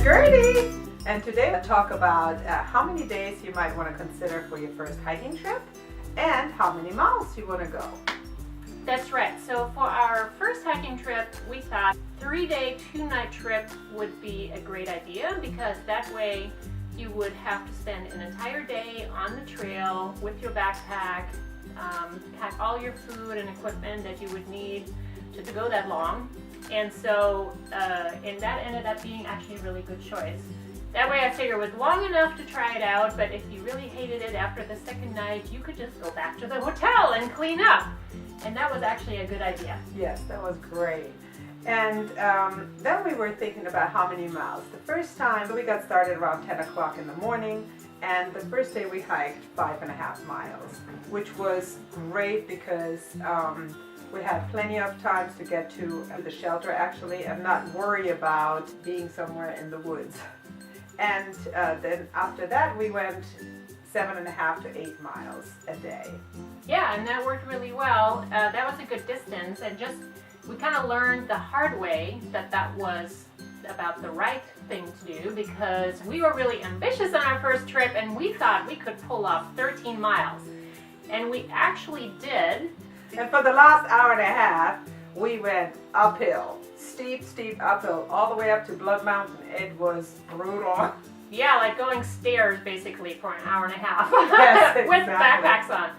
Gerti, and today we'll talk about how many days you might want to consider for your first hiking trip and how many miles you want to go. That's right. So for our first hiking trip, we thought 3-day, 2-night trip would be a great idea, because that way you would have to spend an entire day on the trail with your backpack, pack all your food and equipment that you would need to go that long. And so, and that ended up being actually a really good choice. That way I figured it was long enough to try it out, but if you really hated it after the second night, you could just go back to the hotel and clean up. And that was actually a good idea. Yes, that was great. And then we were thinking about how many miles. The first time we got started around 10 o'clock in the morning, and the first day we hiked 5.5 miles, which was great because we had plenty of time to get to the shelter actually and not worry about being somewhere in the woods. And then after that we went 7.5 to 8 miles a day. Yeah, and that worked really well. That was a good distance, and we kind of learned the hard way that was about the right thing to do, because we were really ambitious on our first trip and we thought we could pull off 13 miles. And we actually did. And for the last hour and a half, we went uphill, steep uphill, all the way up to Blood Mountain. It was brutal. Yeah, like going stairs basically for an hour and a half. Yes, exactly. With backpacks on.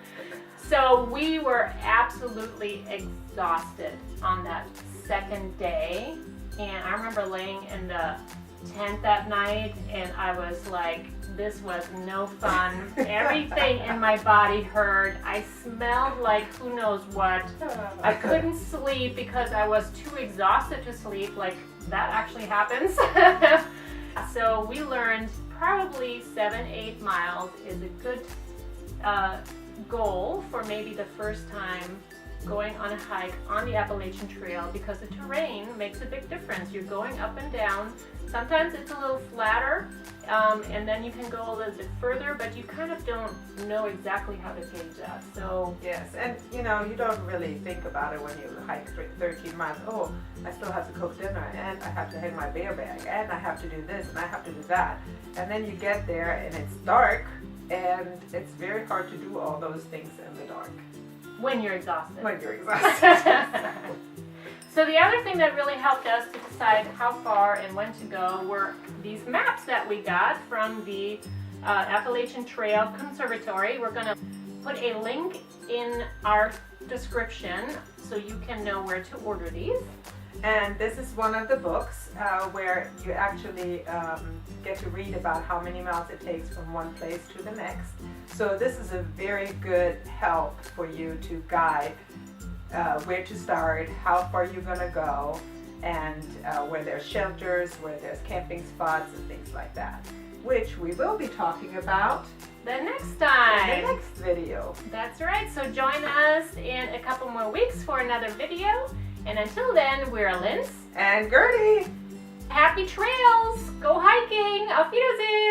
So we were absolutely exhausted on that second day. And I remember laying in the tent that night and I was like, this was no fun. Everything in my body hurt. I smelled like who knows what. I couldn't sleep because I was too exhausted to sleep. Like, that actually happens. So we learned probably 7-8 miles is a good goal for maybe the first time going on a hike on the Appalachian Trail, because the terrain makes a big difference. You're going up and down. Sometimes it's a little flatter, and then you can go a little bit further, but you kind of don't know exactly how to gauge that. So yes, and you don't really think about it when you hike 13 miles. Oh, I still have to cook dinner, and I have to hang my bear bag, and I have to do this, and I have to do that. And then you get there and it's dark, and it's very hard to do all those things in the dark. When you're exhausted. When you're exhausted. So the other thing that really helped us to decide how far and when to go were these maps that we got from the Appalachian Trail Conservatory. We're going to put a link in our description so you can know where to order these. And this is one of the books where you actually get to read about how many miles it takes from one place to the next. So this is a very good help for you to guide where to start, how far you're going to go, and where there's shelters, where there's camping spots and things like that, which we will be talking about the next time. In the next video. That's right. So join us in a couple more weeks for another video. And until then, we're Linz and Gerti. Happy trails! Go hiking! Auf Wiedersehen!